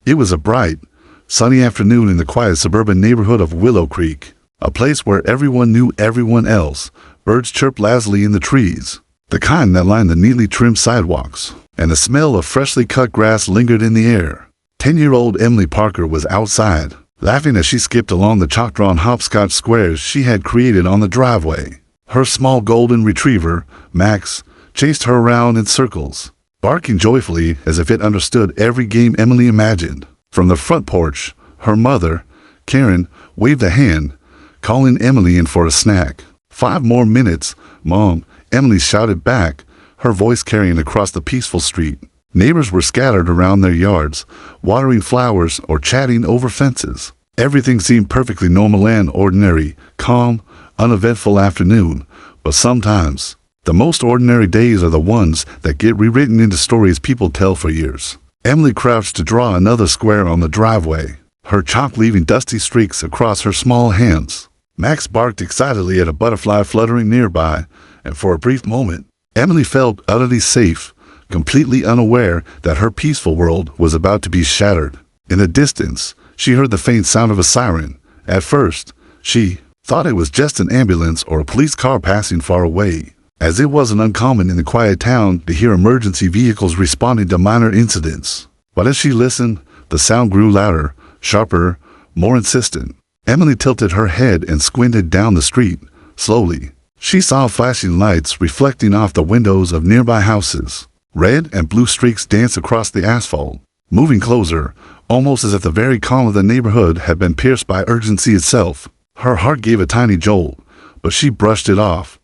It was a bright, sunny afternoon in the quiet suburban neighborhood of Willow Creek, a place where everyone knew everyone else. Birds chirped lazily in the trees, the kind that lined the neatly trimmed sidewalks, and the smell of freshly cut grass lingered in the air. 10-year-old Emily Parker was outside, laughing as she skipped along the chalk-drawn hopscotch squares she had created on the driveway. Her small golden retriever, Max, chased her around in circles, barking joyfully as if it understood every game Emily imagined. From the front porch, her mother, Karen, waved a hand, calling Emily in for a snack. 5 more minutes, Mom, Emily shouted back, her voice carrying across the peaceful street. Neighbors were scattered around their yards, watering flowers or chatting over fences. Everything seemed perfectly normal and ordinary, calm, uneventful afternoon, but sometimes, the most ordinary days are the ones that get rewritten into stories people tell for years. Emily crouched to draw another square on the driveway, her chalk leaving dusty streaks across her small hands. Max barked excitedly at a butterfly fluttering nearby, and for a brief moment, Emily felt utterly safe, completely unaware that her peaceful world was about to be shattered. In the distance, she heard the faint sound of a siren. At first, she thought it was just an ambulance or a police car passing far away, as it wasn't uncommon in the quiet town to hear emergency vehicles responding to minor incidents. But as she listened, the sound grew louder, sharper, more insistent. Emily tilted her head and squinted down the street. Slowly, she saw flashing lights reflecting off the windows of nearby houses. Red and blue streaks danced across the asphalt, moving closer, almost as if the very calm of the neighborhood had been pierced by urgency itself. Her heart gave a tiny jolt, but she brushed it off.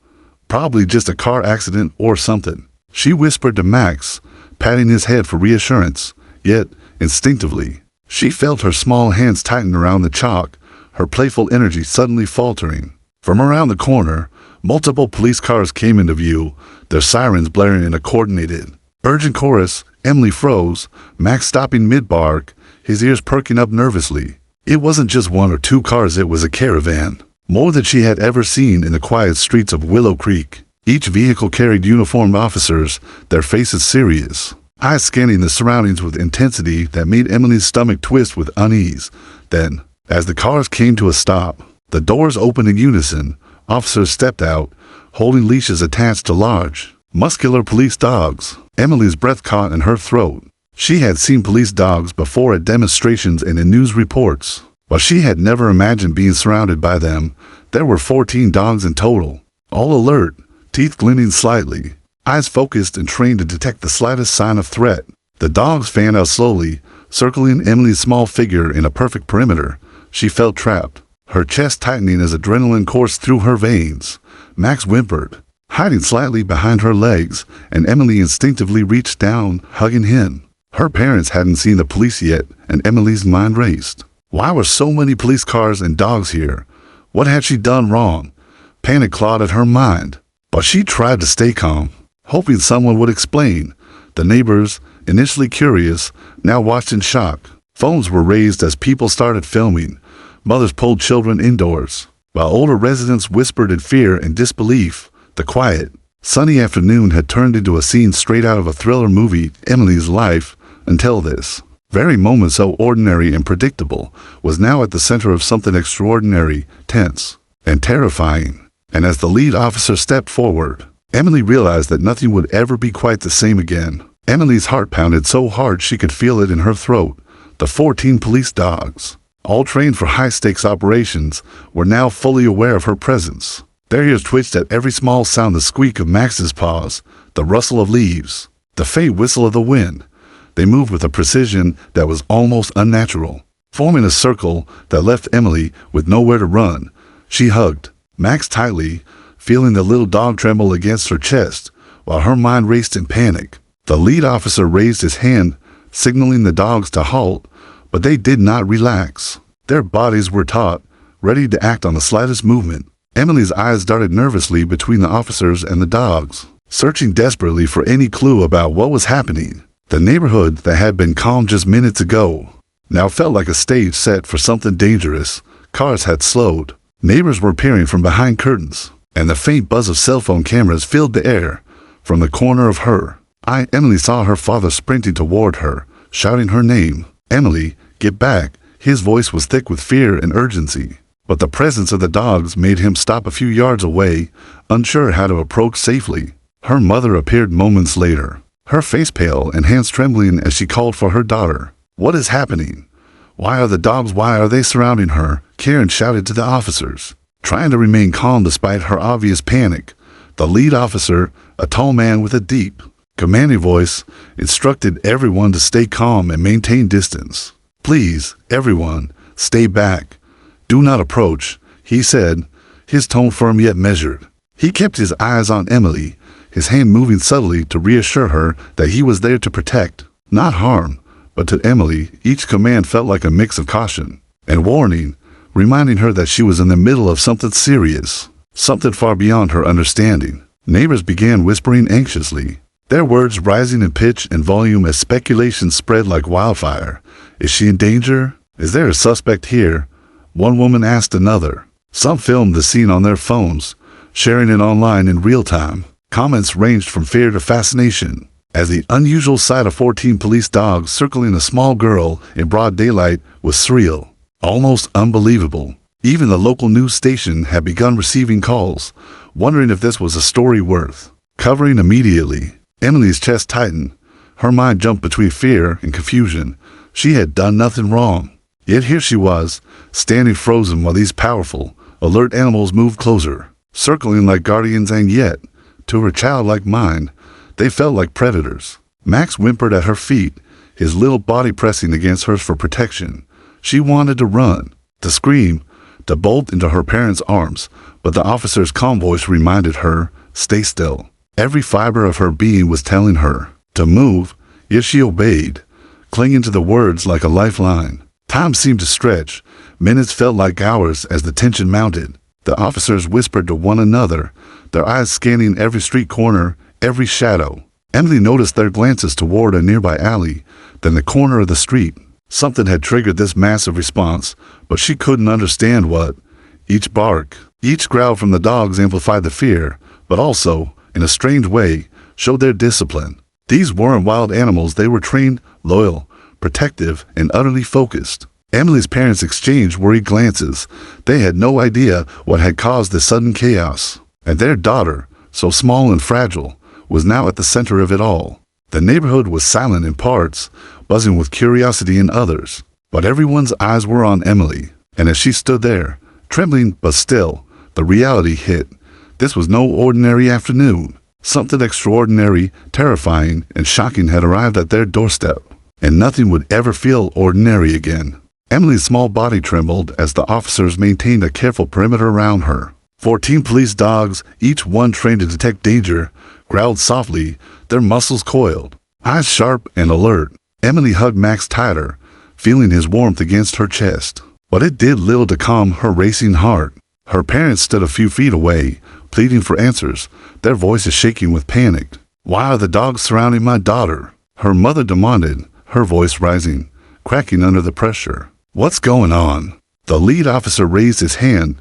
Probably just a car accident or something. She whispered to Max, patting his head for reassurance, yet, instinctively, she felt her small hands tighten around the chalk, her playful energy suddenly faltering. From around the corner, multiple police cars came into view, their sirens blaring in a coordinated, urgent chorus. Emily froze, Max stopping mid-bark, his ears perking up nervously. It wasn't just 1 or 2 cars, it was a caravan. More than she had ever seen in the quiet streets of Willow Creek. Each vehicle carried uniformed officers, their faces serious, eyes scanning the surroundings with intensity that made Emily's stomach twist with unease. Then, as the cars came to a stop, the doors opened in unison. Officers stepped out, holding leashes attached to large, muscular police dogs. Emily's breath caught in her throat. She had seen police dogs before at demonstrations and in news reports, but she had never imagined being surrounded by them. There were 14 dogs in total, all alert, teeth glinting slightly, eyes focused and trained to detect the slightest sign of threat. The dogs fanned out slowly, circling Emily's small figure in a perfect perimeter. She felt trapped, her chest tightening as adrenaline coursed through her veins. Max whimpered, hiding slightly behind her legs, and Emily instinctively reached down, hugging him. Her parents hadn't seen the police yet, and Emily's mind raced. Why were so many police cars and dogs here? What had she done wrong? Panic clawed at her mind, but she tried to stay calm, hoping someone would explain. The neighbors, initially curious, now watched in shock. Phones were raised as people started filming. Mothers pulled children indoors, while older residents whispered in fear and disbelief. The quiet, sunny afternoon had turned into a scene straight out of a thriller movie. Emily's life, until this very moment so ordinary and predictable, was now at the center of something extraordinary, tense, and terrifying. And as the lead officer stepped forward, Emily realized that nothing would ever be quite the same again. Emily's heart pounded so hard she could feel it in her throat. The 14 police dogs, all trained for high-stakes operations, were now fully aware of her presence. Their ears twitched at every small sound: the squeak of Max's paws, the rustle of leaves, the faint whistle of the wind. They moved with a precision that was almost unnatural, forming a circle that left Emily with nowhere to run. She hugged Max tightly, feeling the little dog tremble against her chest, while her mind raced in panic. The lead officer raised his hand, signaling the dogs to halt, but they did not relax. Their bodies were taut, ready to act on the slightest movement. Emily's eyes darted nervously between the officers and the dogs, searching desperately for any clue about what was happening. The neighborhood that had been calm just minutes ago now felt like a stage set for something dangerous. Cars had slowed. Neighbors were peering from behind curtains, and the faint buzz of cell phone cameras filled the air. From the corner of her eye, Emily saw her father sprinting toward her, shouting her name. "Emily, get back." His voice was thick with fear and urgency, but the presence of the dogs made him stop a few yards away, unsure how to approach safely. Her mother appeared moments later, her face pale and hands trembling as she called for her daughter. "What is happening? Why are the dogs? Why are they surrounding her?" Karen shouted to the officers, trying to remain calm despite her obvious panic. The lead officer, a tall man with a deep, commanding voice, instructed everyone to stay calm and maintain distance. "Please, everyone, stay back. Do not approach," he said, his tone firm yet measured. He kept his eyes on Emily, his hand moving subtly to reassure her that he was there to protect, not harm. But to Emily, each command felt like a mix of caution and warning, reminding her that she was in the middle of something serious, something far beyond her understanding. Neighbors began whispering anxiously, their words rising in pitch and volume as speculation spread like wildfire. "Is she in danger? Is there a suspect here?" one woman asked another. Some filmed the scene on their phones, sharing it online in real time. Comments ranged from fear to fascination, as the unusual sight of 14 police dogs circling a small girl in broad daylight was surreal, almost unbelievable. Even the local news station had begun receiving calls, wondering if this was a story worth covering immediately. Emily's chest tightened. Her mind jumped between fear and confusion. She had done nothing wrong. Yet here she was, standing frozen while these powerful, alert animals moved closer, circling like guardians, and yet, to her childlike mind, they felt like predators. Max whimpered at her feet, his little body pressing against hers for protection. She wanted to run, to scream, to bolt into her parents' arms, but the officer's calm voice reminded her, "Stay still." Every fiber of her being was telling her to move, yet she obeyed, clinging to the words like a lifeline. Time seemed to stretch. Minutes felt like hours as the tension mounted. The officers whispered to one another, their eyes scanning every street corner, every shadow. Emily noticed their glances toward a nearby alley, then the corner of the street. Something had triggered this massive response, but she couldn't understand what. Each bark, each growl from the dogs amplified the fear, but also, in a strange way, showed their discipline. These weren't wild animals, they were trained, loyal, protective, and utterly focused. Emily's parents exchanged worried glances. They had no idea what had caused this sudden chaos. And their daughter, so small and fragile, was now at the center of it all. The neighborhood was silent in parts, buzzing with curiosity in others. But everyone's eyes were on Emily, and as she stood there, trembling but still, the reality hit. This was no ordinary afternoon. Something extraordinary, terrifying, and shocking had arrived at their doorstep, and nothing would ever feel ordinary again. Emily's small body trembled as the officers maintained a careful perimeter around her. 14 police dogs, each one trained to detect danger, growled softly, their muscles coiled, eyes sharp and alert. Emily hugged Max tighter, feeling his warmth against her chest. But it did little to calm her racing heart. Her parents stood a few feet away, pleading for answers, their voices shaking with panic. "Why are the dogs surrounding my daughter?" her mother demanded, her voice rising, cracking under the pressure. "What's going on?" The lead officer raised his hand,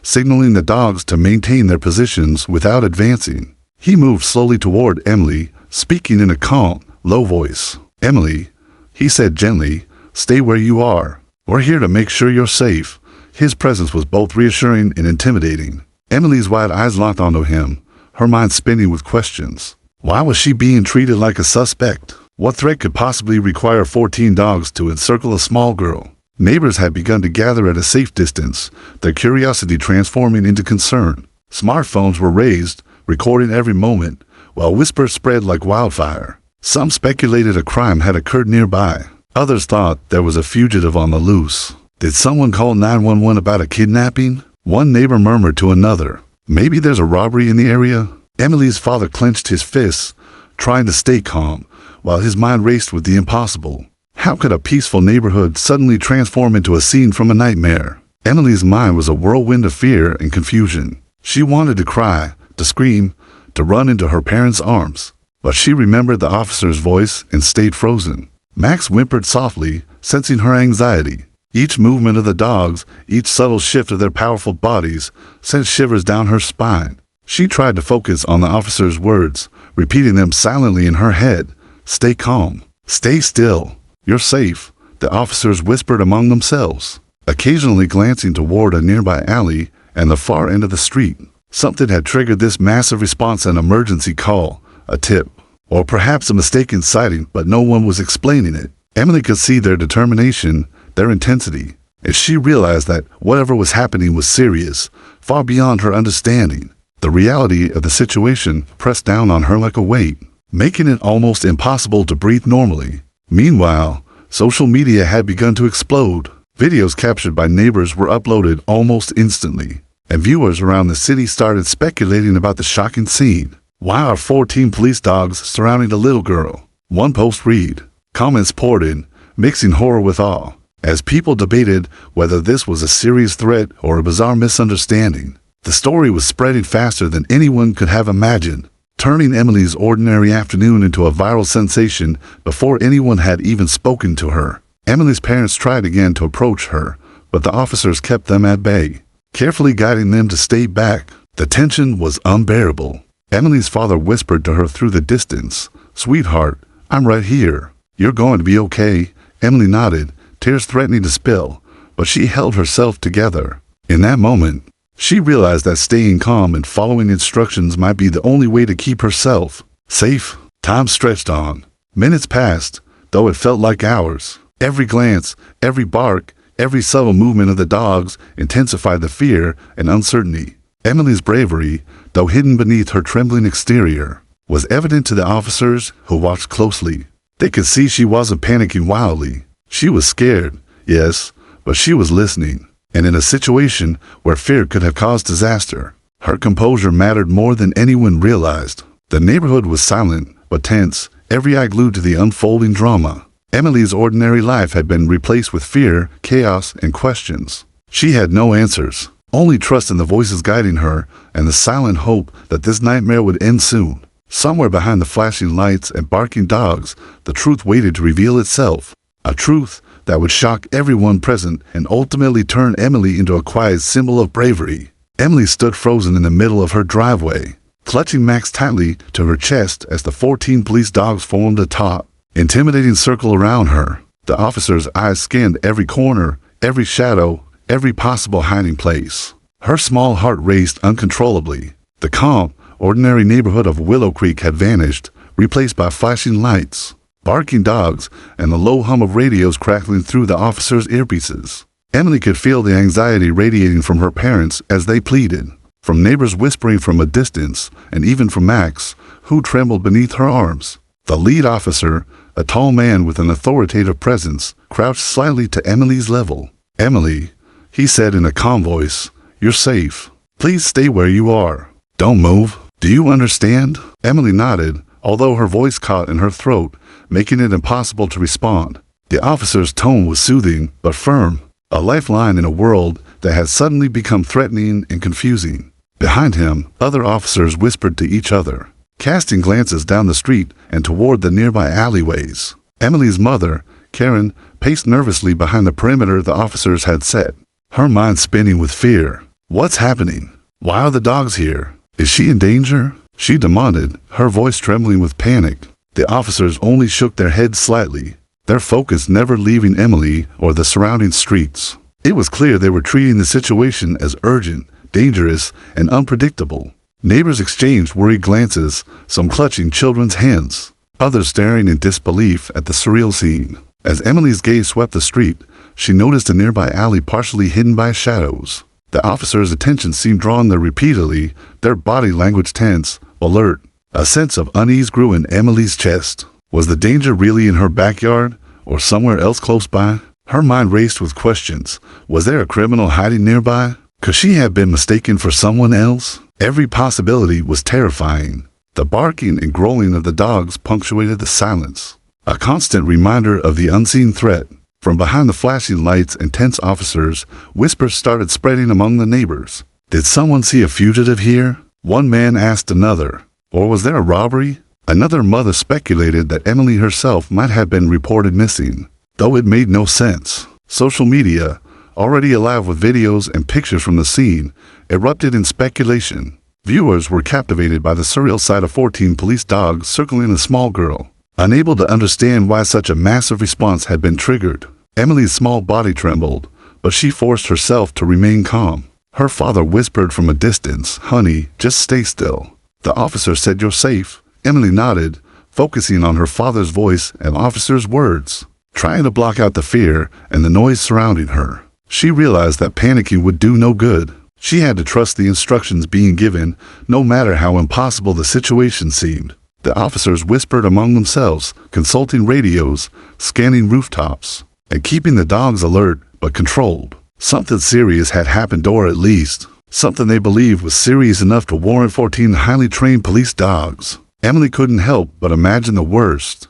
signaling the dogs to maintain their positions without advancing. He moved slowly toward Emily, speaking in a calm, low voice. "Emily," he said gently, "stay where you are. We're here to make sure you're safe." His presence was both reassuring and intimidating. Emily's wide eyes locked onto him, her mind spinning with questions. Why was she being treated like a suspect? What threat could possibly require 14 dogs to encircle a small girl? Neighbors had begun to gather at a safe distance, their curiosity transforming into concern. Smartphones were raised, recording every moment, while whispers spread like wildfire. Some speculated a crime had occurred nearby. Others thought there was a fugitive on the loose. Did someone call 911 about a kidnapping? One neighbor murmured to another, "Maybe there's a robbery in the area." Emily's father clenched his fists, trying to stay calm, while his mind raced with the impossible. How could a peaceful neighborhood suddenly transform into a scene from a nightmare? Emily's mind was a whirlwind of fear and confusion. She wanted to cry, to scream, to run into her parents' arms. But she remembered the officer's voice and stayed frozen. Max whimpered softly, sensing her anxiety. Each movement of the dogs, each subtle shift of their powerful bodies, sent shivers down her spine. She tried to focus on the officer's words, repeating them silently in her head. "Stay calm. Stay still. You're safe. the officers whispered among themselves, occasionally glancing toward a nearby alley and the far end of the street. Something had triggered this massive response: an emergency call, a tip, or perhaps a mistaken sighting, but no one was explaining it. Emily could see their determination, their intensity, and she realized that whatever was happening was serious, far beyond her understanding. The reality of the situation pressed down on her like a weight, making it almost impossible to breathe normally. Meanwhile, social media had begun to explode. Videos captured by neighbors were uploaded almost instantly, and viewers around the city started speculating about the shocking scene. Why are 14 police dogs surrounding the little girl? One post read. Comments poured in, mixing horror with awe, as people debated whether this was a serious threat or a bizarre misunderstanding. The story was spreading faster than anyone could have imagined, turning Emily's ordinary afternoon into a viral sensation before anyone had even spoken to her. Emily's parents tried again to approach her, but the officers kept them at bay, carefully guiding them to stay back. The tension was unbearable. Emily's father whispered to her through the distance, "Sweetheart, I'm right here. You're going to be okay." Emily nodded, tears threatening to spill, but she held herself together. In that moment, she realized that staying calm and following instructions might be the only way to keep herself safe. Time stretched on. Minutes passed, though it felt like hours. Every glance, every bark, every subtle movement of the dogs intensified the fear and uncertainty. Emily's bravery, though hidden beneath her trembling exterior, was evident to the officers who watched closely. They could see she wasn't panicking wildly. She was scared, yes, but she was listening. And in a situation where fear could have caused disaster, her composure mattered more than anyone realized. The neighborhood was silent, but tense, every eye glued to the unfolding drama. Emily's ordinary life had been replaced with fear, chaos, and questions. She had no answers, only trust in the voices guiding her and the silent hope that this nightmare would end soon. Somewhere behind the flashing lights and barking dogs, the truth waited to reveal itself. A truth that would shock everyone present and ultimately turn Emily into a quiet symbol of bravery. Emily stood frozen in the middle of her driveway, clutching Max tightly to her chest as the 14 police dogs formed a taut, intimidating circle around her. The officer's eyes scanned every corner, every shadow, every possible hiding place. Her small heart raced uncontrollably. The calm, ordinary neighborhood of Willow Creek had vanished, replaced by flashing lights, barking dogs, and the low hum of radios crackling through the officers' earpieces. Emily could feel the anxiety radiating from her parents as they pleaded, from neighbors whispering from a distance, and even from Max, who trembled beneath her arms. The lead officer, a tall man with an authoritative presence, crouched slightly to Emily's level. "Emily," he said in a calm voice, "you're safe. Please stay where you are. Don't move. Do you understand?" Emily nodded, although her voice caught in her throat, making it impossible to respond. The officer's tone was soothing but firm, a lifeline in a world that had suddenly become threatening and confusing. Behind him, other officers whispered to each other, casting glances down the street and toward the nearby alleyways. Emily's mother, Karen, paced nervously behind the perimeter the officers had set, her mind spinning with fear. What's happening? Why are the dogs here? Is she in danger? She demanded, her voice trembling with panic. The officers only shook their heads slightly, their focus never leaving Emily or the surrounding streets. It was clear they were treating the situation as urgent, dangerous, and unpredictable. Neighbors exchanged worried glances, some clutching children's hands, others staring in disbelief at the surreal scene. As Emily's gaze swept the street, she noticed a nearby alley partially hidden by shadows. The officers' attention seemed drawn there repeatedly, their body language tense, alert. A sense of unease grew in Emily's chest. Was the danger really in her backyard, or somewhere else close by? Her mind raced with questions. Was there a criminal hiding nearby? Could she have been mistaken for someone else? Every possibility was terrifying. The barking and growling of the dogs punctuated the silence, a constant reminder of the unseen threat. From behind the flashing lights and tense officers, whispers started spreading among the neighbors. Did someone see a fugitive here? One man asked another. Or was there a robbery? Another mother speculated that Emily herself might have been reported missing, though it made no sense. Social media, already alive with videos and pictures from the scene, erupted in speculation. Viewers were captivated by the surreal sight of 14 police dogs circling a small girl, unable to understand why such a massive response had been triggered. Emily's small body trembled, but she forced herself to remain calm. Her father whispered from a distance, "Honey, just stay still." The officer said, "You're safe." Emily nodded, focusing on her father's voice and officer's words, trying to block out the fear and the noise surrounding her. She realized that panicking would do no good. She had to trust the instructions being given, no matter how impossible the situation seemed. The officers whispered among themselves, consulting radios, scanning rooftops, and keeping the dogs alert but controlled. Something serious had happened, or at least something they believed was serious enough to warrant 14 highly trained police dogs. Emily couldn't help but imagine the worst.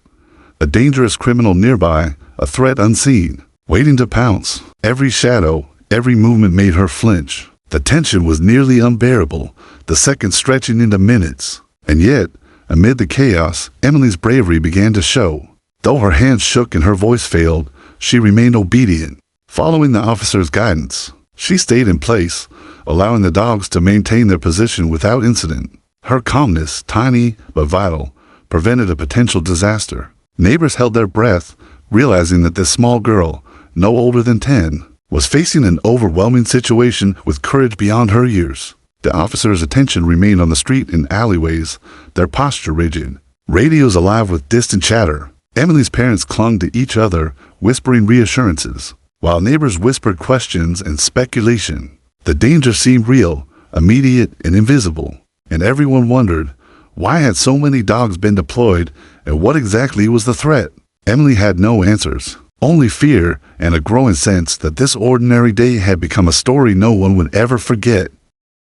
A dangerous criminal nearby, a threat unseen, waiting to pounce. Every shadow, every movement made her flinch. The tension was nearly unbearable, the seconds stretching into minutes. And yet, amid the chaos, Emily's bravery began to show. Though her hands shook and her voice failed, she remained obedient. Following the officer's guidance, she stayed in place, allowing the dogs to maintain their position without incident. Her calmness, tiny but vital, prevented a potential disaster. Neighbors held their breath, realizing that this small girl, no older than 10, was facing an overwhelming situation with courage beyond her years. The officers' attention remained on the street and alleyways, their posture rigid, radios alive with distant chatter. Emily's parents clung to each other, whispering reassurances, while neighbors whispered questions and speculation. The danger seemed real, immediate, and invisible, and everyone wondered, why had so many dogs been deployed, and what exactly was the threat? Emily had no answers, only fear and a growing sense that this ordinary day had become a story no one would ever forget.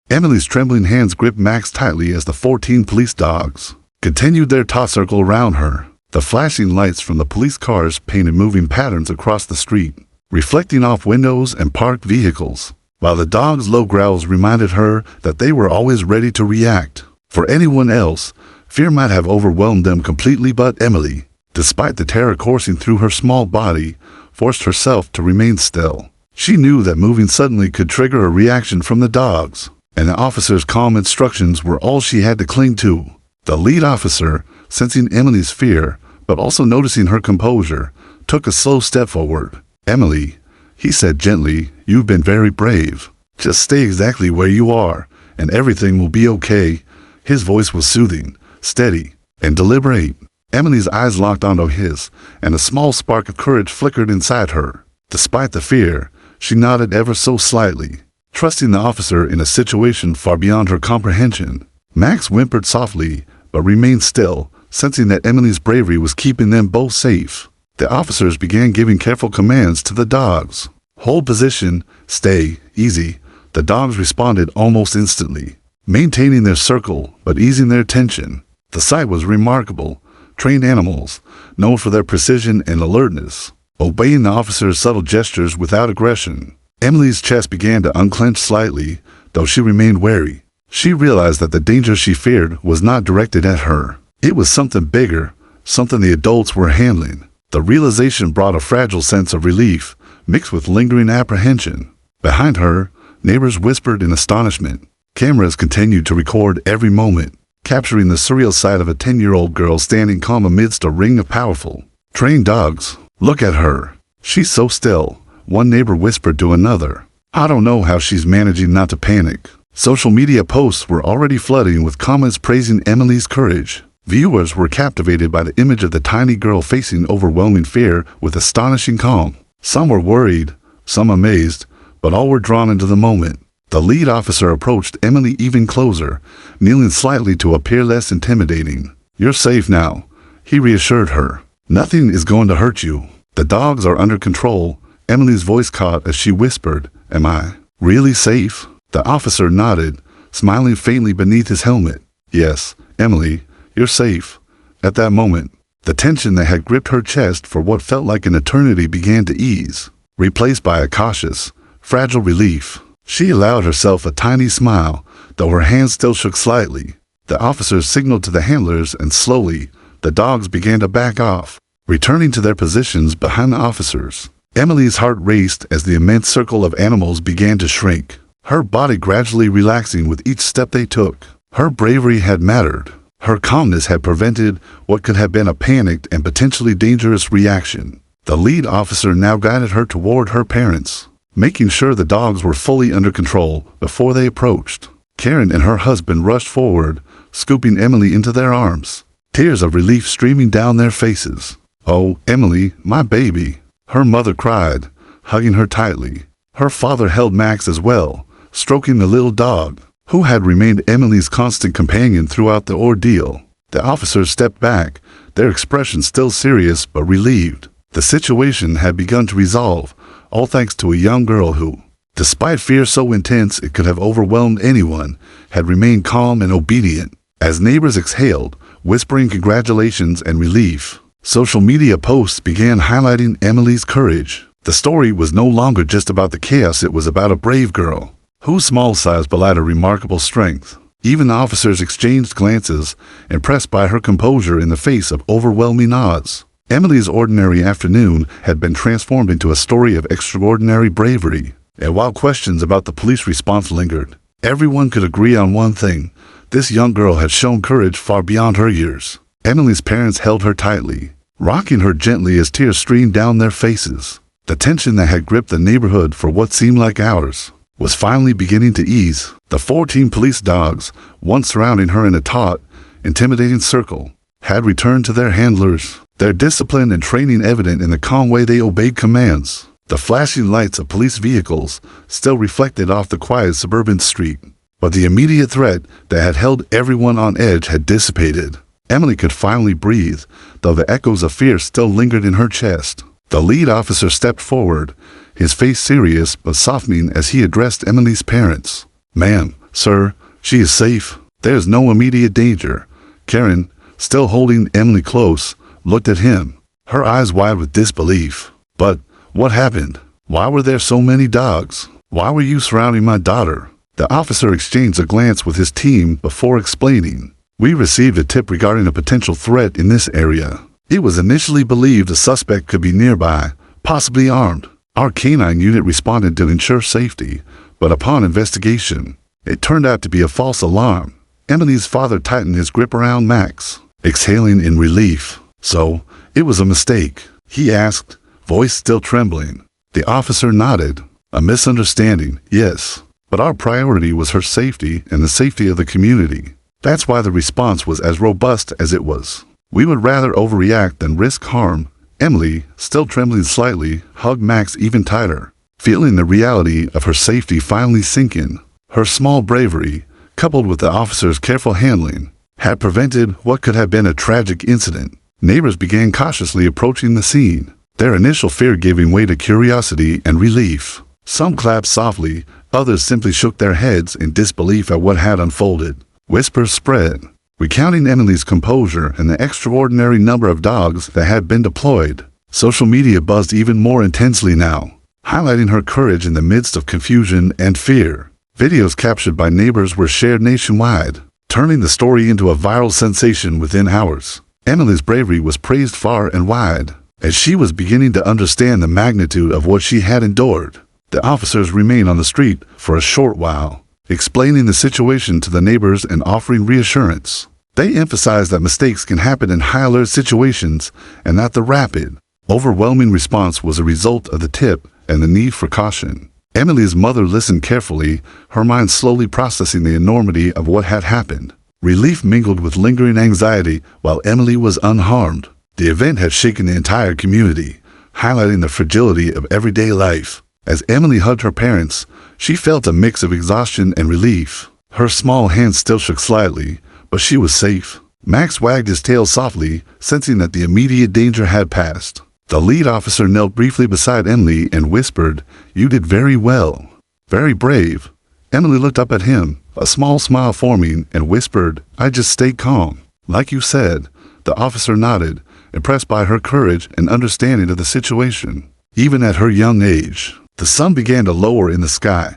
Emily's trembling hands gripped Max tightly as the 14 police dogs continued their taut circle around her. The flashing lights from the police cars painted moving patterns across the street, reflecting off windows and parked vehicles, while the dogs' low growls reminded her that they were always ready to react. For anyone else, fear might have overwhelmed them completely, but Emily, despite the terror coursing through her small body, forced herself to remain still. She knew that moving suddenly could trigger a reaction from the dogs, and the officer's calm instructions were all she had to cling to. The lead officer, sensing Emily's fear, but also noticing her composure, took a slow step forward. "Emily," he said gently, "you've been very brave. Just stay exactly where you are, and everything will be okay." His voice was soothing, steady, and deliberate. Emily's eyes locked onto his, and a small spark of courage flickered inside her. Despite the fear, she nodded ever so slightly, trusting the officer in a situation far beyond her comprehension. Max whimpered softly, but remained still, sensing that Emily's bravery was keeping them both safe. The officers began giving careful commands to the dogs. "Hold position, stay, easy." The dogs responded almost instantly, maintaining their circle but easing their tension. The sight was remarkable. Trained animals, known for their precision and alertness, obeying the officer's subtle gestures without aggression. Emily's chest began to unclench slightly, though she remained wary. She realized that the danger she feared was not directed at her. It was something bigger, something the adults were handling. The realization brought a fragile sense of relief, mixed with lingering apprehension. Behind her, neighbors whispered in astonishment. Cameras continued to record every moment, capturing the surreal sight of a 10-year-old girl standing calm amidst a ring of powerful, trained dogs. "Look at her. She's so still," one neighbor whispered to another. "I don't know how she's managing not to panic." Social media posts were already flooding with comments praising Emily's courage. Viewers were captivated by the image of the tiny girl facing overwhelming fear with astonishing calm. Some were worried, some amazed, but all were drawn into the moment. The lead officer approached Emily even closer, kneeling slightly to appear less intimidating. "You're safe now," he reassured her. "Nothing is going to hurt you. The dogs are under control." Emily's voice caught as she whispered, "Am I really safe?" The officer nodded, smiling faintly beneath his helmet. "Yes, Emily, you're safe." At that moment, the tension that had gripped her chest for what felt like an eternity began to ease, replaced by a cautious, fragile relief. She allowed herself a tiny smile, though her hands still shook slightly. The officers signaled to the handlers, and slowly, the dogs began to back off, returning to their positions behind the officers. Emily's heart raced as the immense circle of animals began to shrink, her body gradually relaxing with each step they took. Her bravery had mattered. Her calmness had prevented what could have been a panicked and potentially dangerous reaction. The lead officer now guided her toward her parents, making sure the dogs were fully under control before they approached. Karen and her husband rushed forward, scooping Emily into their arms, tears of relief streaming down their faces. "Oh, Emily, my baby," her mother cried, hugging her tightly. Her father held Max as well, stroking the little dog, who had remained Emily's constant companion throughout the ordeal. The officers stepped back, their expressions still serious but relieved. The situation had begun to resolve, all thanks to a young girl who, despite fear so intense it could have overwhelmed anyone, had remained calm and obedient. As neighbors exhaled, whispering congratulations and relief, social media posts began highlighting Emily's courage. The story was no longer just about the chaos, it was about a brave girl, whose small size belied a remarkable strength. Even the officers exchanged glances, impressed by her composure in the face of overwhelming odds. Emily's ordinary afternoon had been transformed into a story of extraordinary bravery. And while questions about the police response lingered, everyone could agree on one thing: this young girl had shown courage far beyond her years. Emily's parents held her tightly, rocking her gently as tears streamed down their faces. The tension that had gripped the neighborhood for what seemed like hours was finally beginning to ease. The 14 police dogs, once surrounding her in a taut, intimidating circle, had returned to their handlers, their discipline and training evident in the calm way they obeyed commands. The flashing lights of police vehicles still reflected off the quiet suburban street, but the immediate threat that had held everyone on edge had dissipated. Emily could finally breathe, though the echoes of fear still lingered in her chest. The lead officer stepped forward, his face serious but softening as he addressed Emily's parents. "Ma'am, sir, she is safe. There is no immediate danger." Karen, still holding Emily close, looked at him, her eyes wide with disbelief. "But what happened? Why were there so many dogs? Why were you surrounding my daughter?" The officer exchanged a glance with his team before explaining. "We received a tip regarding a potential threat in this area. It was initially believed a suspect could be nearby, possibly armed. Our canine unit responded to ensure safety, but upon investigation, it turned out to be a false alarm." Emily's father tightened his grip around Max, exhaling in relief. "So, it was a mistake?" he asked, voice still trembling. The officer nodded. "A misunderstanding, yes. But our priority was her safety and the safety of the community. That's why the response was as robust as it was. We would rather overreact than risk harm." Emily, still trembling slightly, hugged Max even tighter, feeling the reality of her safety finally sink in. Her small bravery, coupled with the officer's careful handling, had prevented what could have been a tragic incident. Neighbors began cautiously approaching the scene, their initial fear giving way to curiosity and relief. Some clapped softly, others simply shook their heads in disbelief at what had unfolded. Whispers spread, recounting Emily's composure and the extraordinary number of dogs that had been deployed. Social media buzzed even more intensely now, highlighting her courage in the midst of confusion and fear. Videos captured by neighbors were shared nationwide, turning the story into a viral sensation within hours. Emily's bravery was praised far and wide. As she was beginning to understand the magnitude of what she had endured, the officers remained on the street for a short while, explaining the situation to the neighbors and offering reassurance. They emphasized that mistakes can happen in high-alert situations and that the rapid, overwhelming response was a result of the tip and the need for caution. Emily's mother listened carefully, her mind slowly processing the enormity of what had happened. Relief mingled with lingering anxiety while Emily was unharmed. The event had shaken the entire community, highlighting the fragility of everyday life. As Emily hugged her parents, she felt a mix of exhaustion and relief. Her small hands still shook slightly, but she was safe. Max wagged his tail softly, sensing that the immediate danger had passed. The lead officer knelt briefly beside Emily and whispered, "You did very well. Very brave." Emily looked up at him, a small smile forming, and whispered, "I just stayed calm." "Like you said." The officer nodded, impressed by her courage and understanding of the situation. Even at her young age, the sun began to lower in the sky,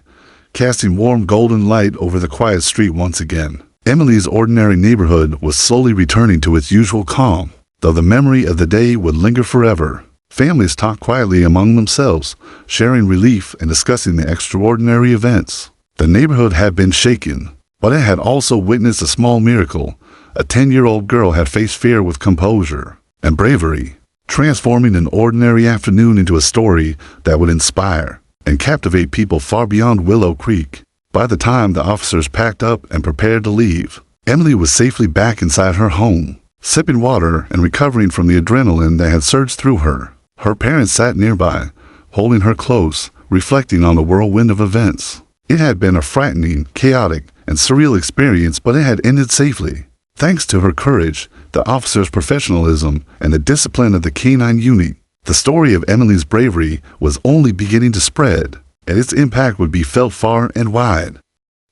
casting warm golden light over the quiet street once again. Emily's ordinary neighborhood was slowly returning to its usual calm, though the memory of the day would linger forever. Families talked quietly among themselves, sharing relief and discussing the extraordinary events. The neighborhood had been shaken, but it had also witnessed a small miracle. A 10-year-old girl had faced fear with composure and bravery. transforming an ordinary afternoon into a story that would inspire and captivate people far beyond Willow Creek. By the time the officers packed up and prepared to leave, Emily was safely back inside her home, sipping water and recovering from the adrenaline that had surged through her. Her parents sat nearby, holding her close, reflecting on the whirlwind of events. It had been a frightening, chaotic, and surreal experience, but it had ended safely. Thanks to her courage, the officers' professionalism, and the discipline of the K-9 unit, the story of Emily's bravery was only beginning to spread, and its impact would be felt far and wide.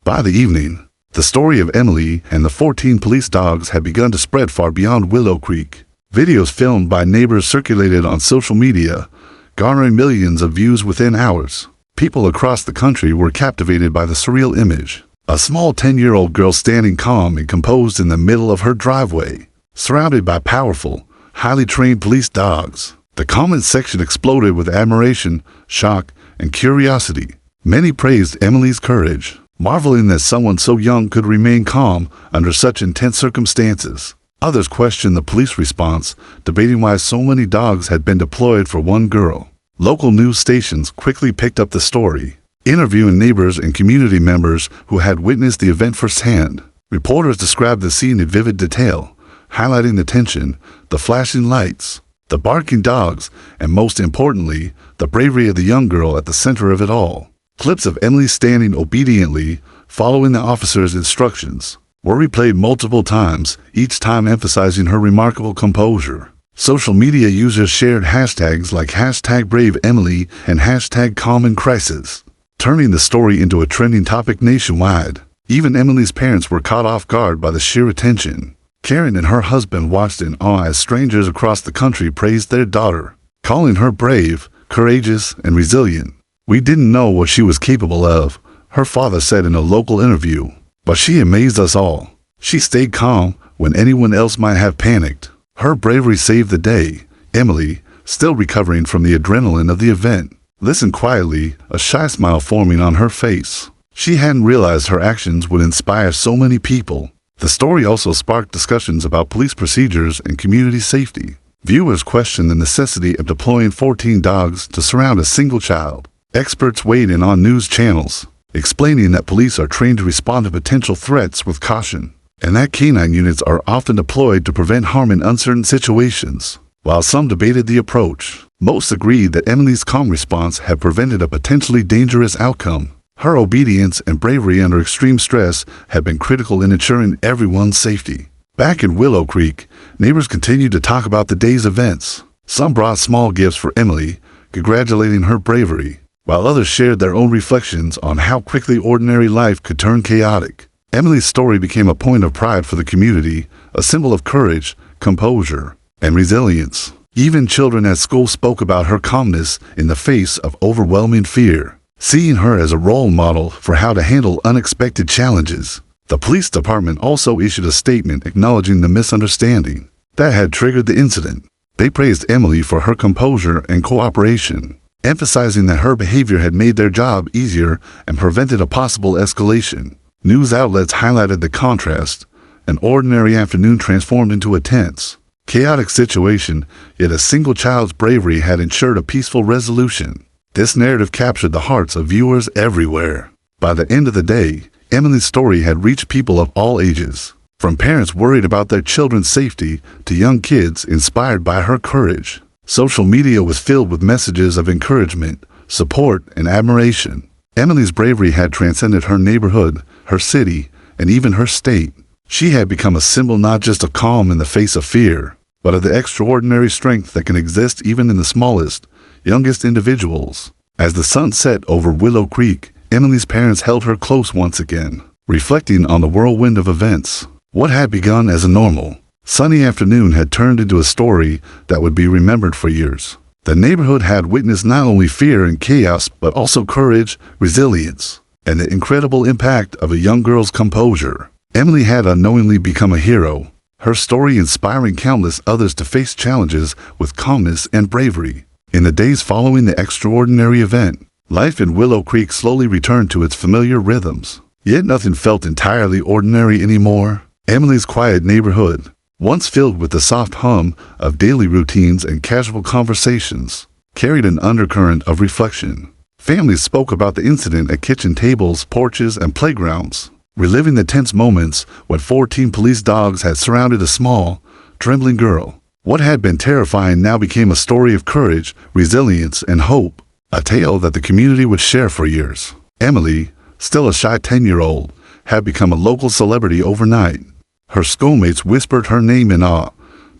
By the evening, the story of Emily and the 14 police dogs had begun to spread far beyond Willow Creek. Videos filmed by neighbors circulated on social media, garnering millions of views within hours. People across the country were captivated by the surreal image. A small 10-year-old girl standing calm and composed in the middle of her driveway, surrounded by powerful, highly trained police dogs. The comment section exploded with admiration, shock, and curiosity. Many praised Emily's courage, marveling that someone so young could remain calm under such intense circumstances. Others questioned the police response, debating why so many dogs had been deployed for one girl. Local news stations quickly picked up the story, interviewing neighbors and community members who had witnessed the event firsthand. Reporters described the scene in vivid detail, highlighting the tension, the flashing lights, the barking dogs, and most importantly, the bravery of the young girl at the center of it all. Clips of Emily standing obediently, following the officer's instructions, were replayed multiple times, each time emphasizing her remarkable composure. Social media users shared hashtags like #BraveEmily and #CalmInCrisis, turning the story into a trending topic nationwide. Even Emily's parents were caught off guard by the sheer attention. Karen and her husband watched in awe as strangers across the country praised their daughter, calling her brave, courageous, and resilient. "We didn't know what she was capable of," her father said in a local interview, "but she amazed us all. She stayed calm when anyone else might have panicked. Her bravery saved the day." Emily, still recovering from the adrenaline of the event, listened quietly, a shy smile forming on her face. She hadn't realized her actions would inspire so many people. The story also sparked discussions about police procedures and community safety. Viewers questioned the necessity of deploying 14 dogs to surround a single child. Experts weighed in on news channels, explaining that police are trained to respond to potential threats with caution, and that K-9 units are often deployed to prevent harm in uncertain situations. While some debated the approach, most agreed that Emily's calm response had prevented a potentially dangerous outcome. Her obedience and bravery under extreme stress had been critical in ensuring everyone's safety. Back in Willow Creek, neighbors continued to talk about the day's events. Some brought small gifts for Emily, congratulating her bravery, while others shared their own reflections on how quickly ordinary life could turn chaotic. Emily's story became a point of pride for the community, a symbol of courage, composure, and resilience. Even children at school spoke about her calmness in the face of overwhelming fear, seeing her as a role model for how to handle unexpected challenges. The police department also issued a statement acknowledging the misunderstanding that had triggered the incident. They praised Emily for her composure and cooperation, emphasizing that her behavior had made their job easier and prevented a possible escalation. News outlets highlighted the contrast. An ordinary afternoon transformed into a tense, chaotic situation, yet a single child's bravery had ensured a peaceful resolution. This narrative captured the hearts of viewers everywhere. By the end of the day, Emily's story had reached people of all ages, from parents worried about their children's safety to young kids inspired by her courage. Social media was filled with messages of encouragement, support, and admiration. Emily's bravery had transcended her neighborhood, her city, and even her state. She had become a symbol not just of calm in the face of fear, but of the extraordinary strength that can exist even in the smallest, youngest individuals. As the sun set over Willow Creek, Emily's parents held her close once again, reflecting on the whirlwind of events. What had begun as a normal, sunny afternoon had turned into a story that would be remembered for years. The neighborhood had witnessed not only fear and chaos, but also courage, resilience, and the incredible impact of a young girl's composure. Emily had unknowingly become a hero, her story inspiring countless others to face challenges with calmness and bravery. In the days following the extraordinary event, life in Willow Creek slowly returned to its familiar rhythms. Yet nothing felt entirely ordinary anymore. Emily's quiet neighborhood, once filled with the soft hum of daily routines and casual conversations, carried an undercurrent of reflection. Families spoke about the incident at kitchen tables, porches, and playgrounds, reliving the tense moments when 14 police dogs had surrounded a small, trembling girl. What had been terrifying now became a story of courage, resilience, and hope, a tale that the community would share for years. Emily, still a shy 10-year-old, had become a local celebrity overnight. Her schoolmates whispered her name in awe,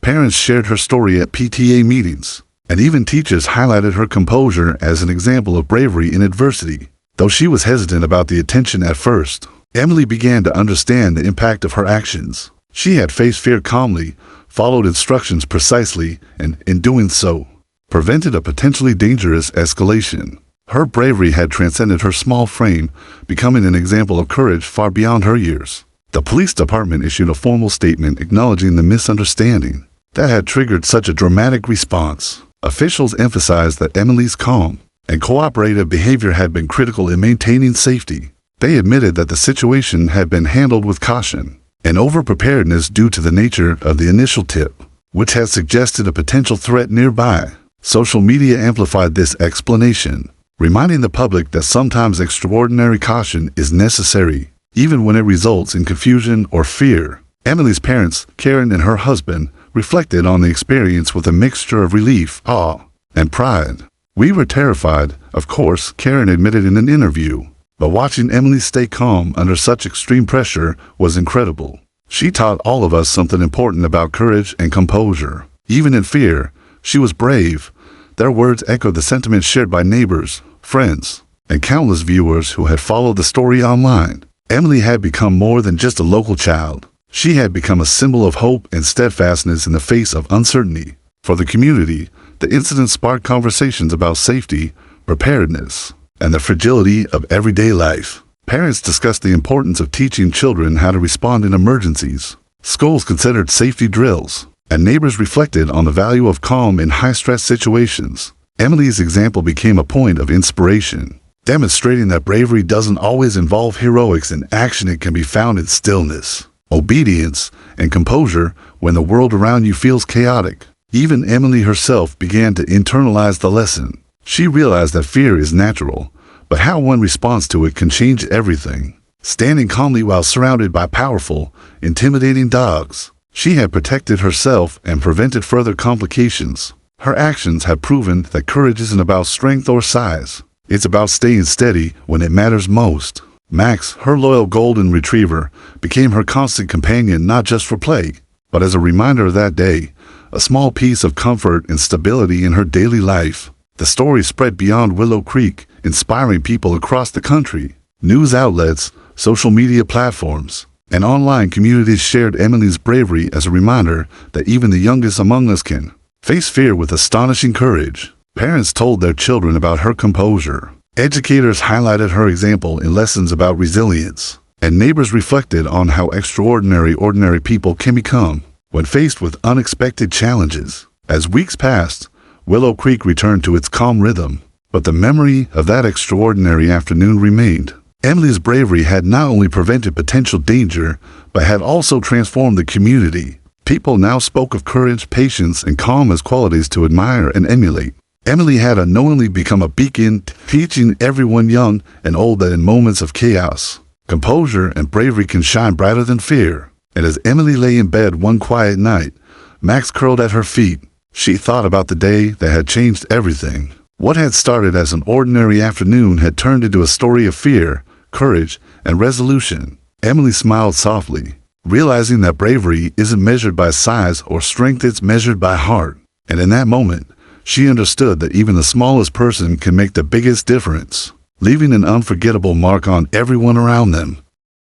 parents shared her story at PTA meetings, and even teachers highlighted her composure as an example of bravery in adversity. Though she was hesitant about the attention at first, Emily began to understand the impact of her actions. She had faced fear calmly, followed instructions precisely, and, in doing so, prevented a potentially dangerous escalation. Her bravery had transcended her small frame, becoming an example of courage far beyond her years. The police department issued a formal statement acknowledging the misunderstanding that had triggered such a dramatic response. Officials emphasized that Emily's calm and cooperative behavior had been critical in maintaining safety. They admitted that the situation had been handled with caution and over-preparedness due to the nature of the initial tip, which had suggested a potential threat nearby. Social media amplified this explanation, reminding the public that sometimes extraordinary caution is necessary, even when it results in confusion or fear. Emily's parents, Karen and her husband, reflected on the experience with a mixture of relief, awe, and pride. "We were terrified, of course," Karen admitted in an interview, "but watching Emily stay calm under such extreme pressure was incredible. She taught all of us something important about courage and composure. Even in fear, she was brave." Their words echoed the sentiment shared by neighbors, friends, and countless viewers who had followed the story online. Emily had become more than just a local child. She had become a symbol of hope and steadfastness in the face of uncertainty. For the community, the incident sparked conversations about safety, preparedness, and the fragility of everyday life. Parents discussed the importance of teaching children how to respond in emergencies. Schools considered safety drills, and neighbors reflected on the value of calm in high-stress situations. Emily's example became a point of inspiration, demonstrating that bravery doesn't always involve heroics and action. It can be found in stillness, obedience, and composure when the world around you feels chaotic. Even Emily herself began to internalize the lesson. She realized that fear is natural, but how one responds to it can change everything. Standing calmly while surrounded by powerful, intimidating dogs, she had protected herself and prevented further complications. Her actions have proven that courage isn't about strength or size. It's about staying steady when it matters most. Max, her loyal golden retriever, became her constant companion not just for play, but as a reminder of that day, a small piece of comfort and stability in her daily life. The story spread beyond Willow Creek, inspiring people across the country. News outlets, social media platforms, and online communities shared Emily's bravery as a reminder that even the youngest among us can face fear with astonishing courage. Parents told their children about her composure. Educators highlighted her example in lessons about resilience. And neighbors reflected on how extraordinary ordinary people can become when faced with unexpected challenges. As weeks passed, Willow Creek returned to its calm rhythm, but the memory of that extraordinary afternoon remained. Emily's bravery had not only prevented potential danger, but had also transformed the community. People now spoke of courage, patience, and calm as qualities to admire and emulate. Emily had unknowingly become a beacon, teaching everyone young and old that in moments of chaos, composure and bravery can shine brighter than fear. And as Emily lay in bed one quiet night, Max curled at her feet. She thought about the day that had changed everything. What had started as an ordinary afternoon had turned into a story of fear, courage, and resolution. Emily smiled softly, realizing that bravery isn't measured by size or strength, it's measured by heart. And in that moment, she understood that even the smallest person can make the biggest difference, leaving an unforgettable mark on everyone around them.